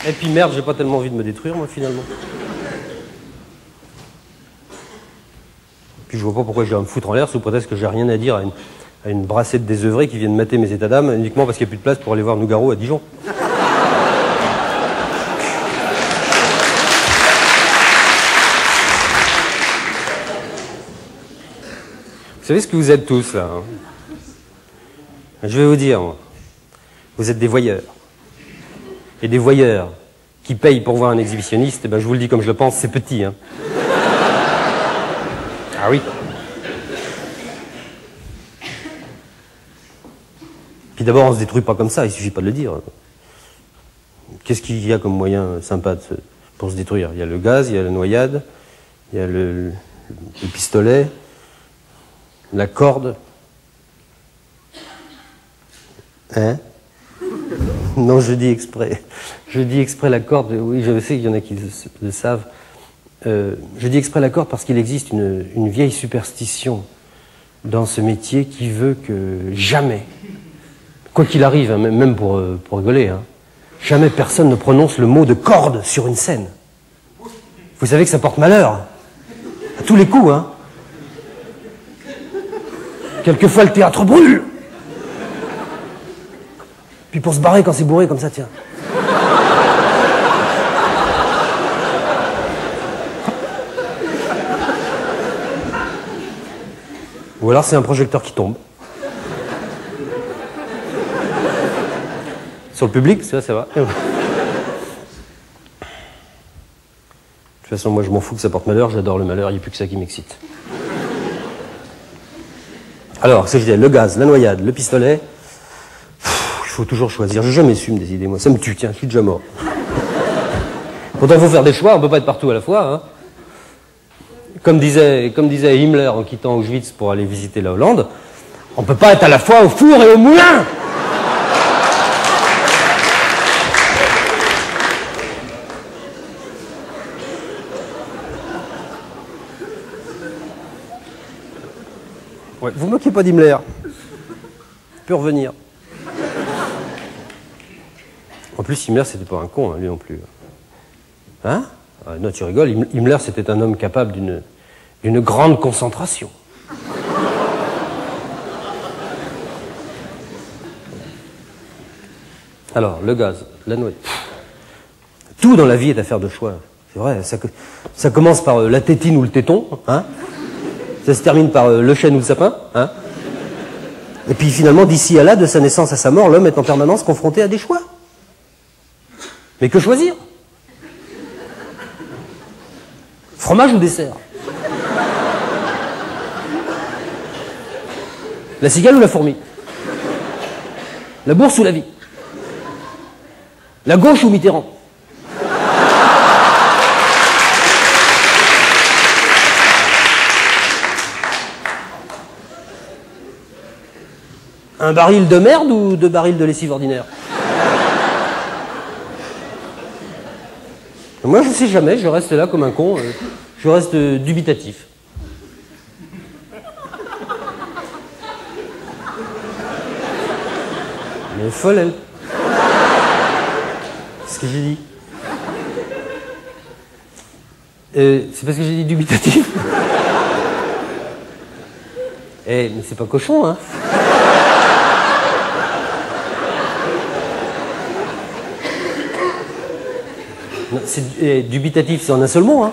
Et puis merde, j'ai pas tellement envie de me détruire, moi, finalement. Puis je vois pas pourquoi je dois me foutre en l'air sous prétexte que j'ai rien à dire à une brassée de désœuvrés qui viennent mater mes états d'âme uniquement parce qu'il n'y a plus de place pour aller voir Nougaro à Dijon. Vous savez ce que vous êtes tous, là, hein? Je vais vous dire, moi. Vous êtes des voyeurs. Et des voyeurs qui payent pour voir un exhibitionniste, eh ben, je vous le dis comme je le pense, c'est petit, hein. Ah oui. Puis d'abord, on se détruit pas comme ça, il suffit pas de le dire. Qu'est-ce qu'il y a comme moyen sympa pour se détruire? Il y a le gaz, il y a la noyade, il y a le pistolet, la corde. Hein? Non, je dis exprès. Je dis exprès la corde, oui, je sais qu'il y en a qui le savent. Je dis exprès la corde parce qu'il existe une vieille superstition dans ce métier qui veut que jamais, quoi qu'il arrive, hein, même pour rigoler, hein, jamais personne ne prononce le mot de corde sur une scène. Vous savez que ça porte malheur. À tous les coups, hein. Quelquefois, le théâtre brûle. Puis pour se barrer quand c'est bourré comme ça, tiens. Ou alors c'est un projecteur qui tombe. Sur le public, ça va. De toute façon, moi je m'en fous que ça porte malheur, j'adore le malheur, il n'y a plus que ça qui m'excite. Alors, c'est que je disais, le gaz, la noyade, le pistolet, il faut toujours choisir. J'ai jamais su me décider, moi. Ça me tue, tiens, je suis déjà mort. Pourtant, il faut faire des choix, on ne peut pas être partout à la fois, hein. Comme disait Himmler en quittant Auschwitz pour aller visiter la Hollande, on ne peut pas être à la fois au four et au moulin. Ouais, vous moquez pas d'Himmler. Il peut revenir. En plus, Himmler, c'était pas un con, hein, lui non plus. Hein? Non, tu rigoles. Himmler, c'était un homme capable d'une grande concentration. Alors, le gaz, la noyade. Tout dans la vie est affaire de choix. C'est vrai, ça commence par la tétine ou le téton, hein? Ça se termine par le chêne ou le sapin, hein? Et puis finalement, d'ici à là, de sa naissance à sa mort, l'homme est en permanence confronté à des choix. Mais que choisir? Fromage ou dessert? La cigale ou la fourmi? La bourse ou la vie? La gauche ou Mitterrand? Un baril de merde ou 2 barils de lessive ordinaire? Moi, je sais jamais, je reste là comme un con, je reste dubitatif. Mais folle, elle. C'est ce que j'ai dit. C'est parce que j'ai dit dubitatif. Eh, mais c'est pas cochon, hein. Dubitatif, c'est en un seul mot, hein.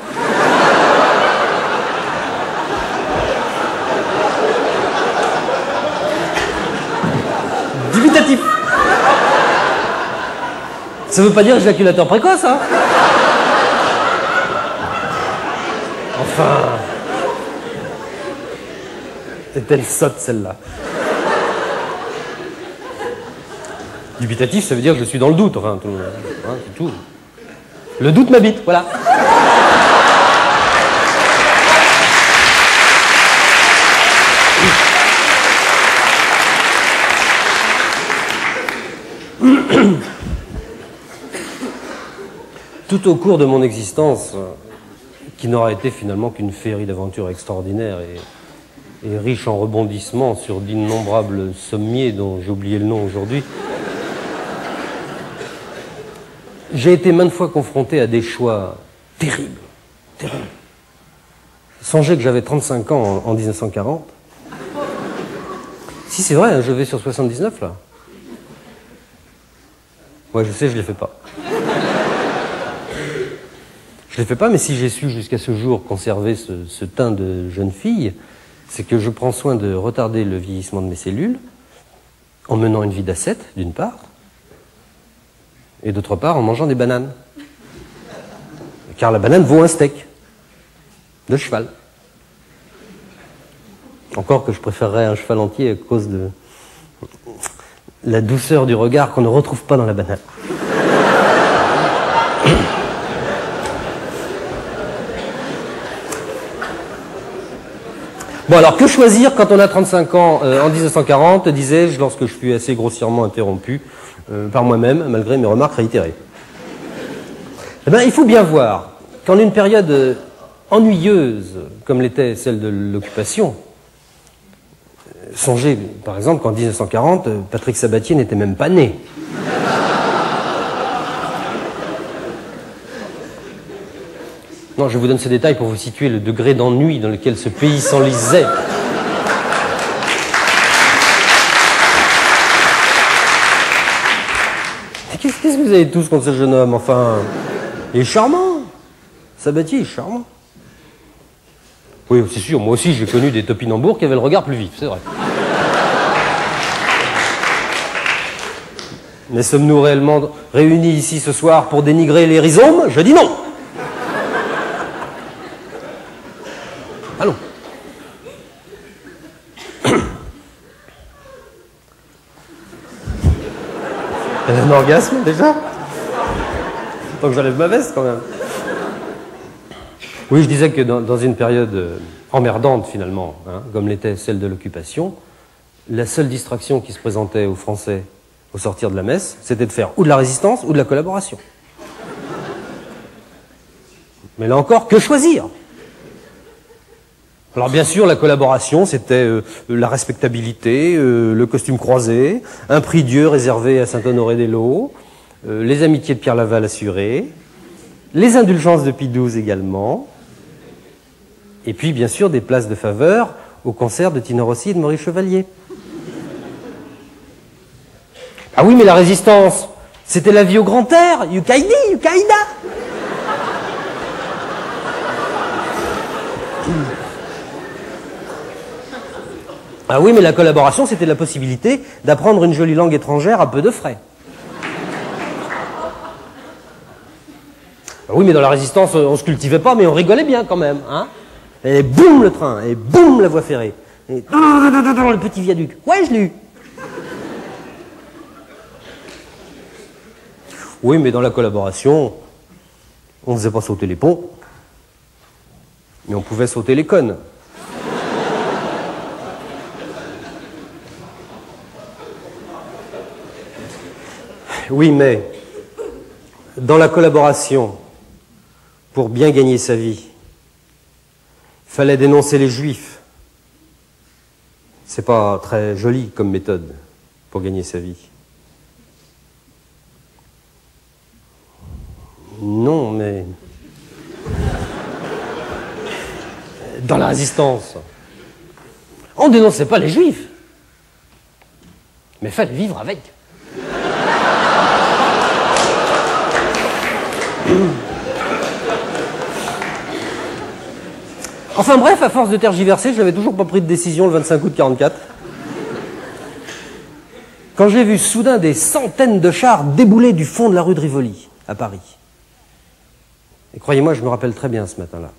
Dubitatif. Ça veut pas dire éjaculateur précoce, hein. Enfin... Est-elle sotte, celle-là? Dubitatif, ça veut dire que je suis dans le doute, enfin, hein, c'est tout. Le doute m'habite, voilà. Tout au cours de mon existence, qui n'aura été finalement qu'une féerie d'aventures extraordinaires et riche en rebondissements sur d'innombrables sommiers dont j'ai oublié le nom aujourd'hui, J'ai été maintes fois confronté à des choix terribles, terribles. Songez que j'avais 35 ans en 1940. Si, c'est vrai, hein, je vais sur 79, là. Ouais, je sais, je ne les fais pas. Je ne les fais pas, mais si j'ai su jusqu'à ce jour conserver ce teint de jeune fille, c'est que je prends soin de retarder le vieillissement de mes cellules en menant une vie d'ascète, d'une part, et d'autre part en mangeant des bananes. Car la banane vaut un steak de cheval. Encore que je préférerais un cheval entier à cause de la douceur du regard qu'on ne retrouve pas dans la banane. Bon, alors que choisir quand on a 35 ans en 1940, disais-je, lorsque je fus assez grossièrement interrompu par moi-même, malgré mes remarques réitérées. Eh bien, il faut bien voir qu'en une période ennuyeuse, comme l'était celle de l'occupation, songez, par exemple, qu'en 1940, Patrick Sabatier n'était même pas né. Non, je vous donne ces détails pour vous situer le degré d'ennui dans lequel ce pays s'enlisait. Qu'est-ce que vous avez tous contre ce jeune homme? Enfin, il est charmant. Sabatier est charmant. Oui, c'est sûr, moi aussi j'ai connu des topinambours qui avaient le regard plus vif, c'est vrai. Mais sommes-nous réellement réunis ici ce soir pour dénigrer les rhizomes? Je dis non. Allons. Elle a un orgasme déjà? Tant que j'enlève ma veste quand même. Oui, je disais que dans une période emmerdante finalement, hein, comme l'était celle de l'occupation, la seule distraction qui se présentait aux Français au sortir de la messe, c'était de faire ou de la résistance ou de la collaboration. Mais là encore, que choisir? Alors bien sûr, la collaboration, c'était la respectabilité, le costume croisé, un prix Dieu réservé à Saint-Honoré-des-Laux, les amitiés de Pierre Laval assurées, les indulgences de Pie XII également, et puis bien sûr des places de faveur au concert de Tino Rossi et de Maurice Chevalier. Ah oui, mais la résistance, c'était la vie au grand air, Yukaidi, Yukaïda. Ah oui, mais la collaboration, c'était la possibilité d'apprendre une jolie langue étrangère à peu de frais. Ah oui, mais dans la résistance, on se cultivait pas, mais on rigolait bien quand même, hein. Et boum le train, et boum la voie ferrée, et le petit viaduc. Ouais, je l'ai eu. Oui, mais dans la collaboration, on ne faisait pas sauter les ponts, mais on pouvait sauter les connes. Oui, mais dans la collaboration, pour bien gagner sa vie, il fallait dénoncer les Juifs. C'est pas très joli comme méthode pour gagner sa vie. Non, mais dans la résistance, on ne dénonçait pas les Juifs, mais il fallait vivre avec. Enfin bref, à force de tergiverser, je n'avais toujours pas pris de décision le 25 août 44. Quand j'ai vu soudain des centaines de chars débouler du fond de la rue de Rivoli, à Paris. Et croyez-moi, je me rappelle très bien ce matin-là.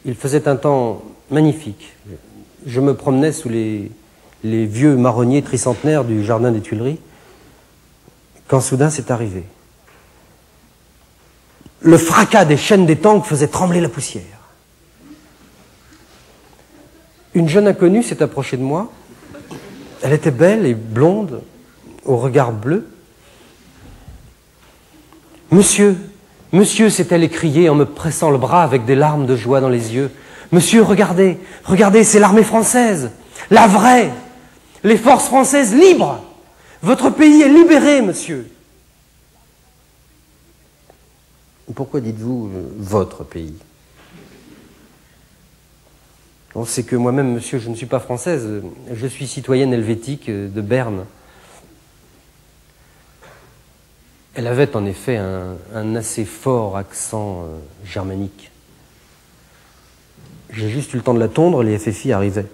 Il faisait un temps magnifique. Je me promenais sous les vieux marronniers tricentenaires du jardin des Tuileries, quand soudain c'est arrivé. Le fracas des chaînes des tanks faisait trembler la poussière. Une jeune inconnue s'est approchée de moi. Elle était belle et blonde, au regard bleu. « Monsieur, monsieur !» s'est-elle écriée en me pressant le bras avec des larmes de joie dans les yeux. « Monsieur, regardez, regardez, c'est l'armée française, la vraie, les forces françaises libres. Votre pays est libéré, monsieur. » Pourquoi dites-vous votre pays? Bon, c'est que moi-même, monsieur, je ne suis pas française, je suis citoyenne helvétique de Berne. Elle avait en effet un assez fort accent germanique. J'ai juste eu le temps de la tondre, les FFI arrivaient.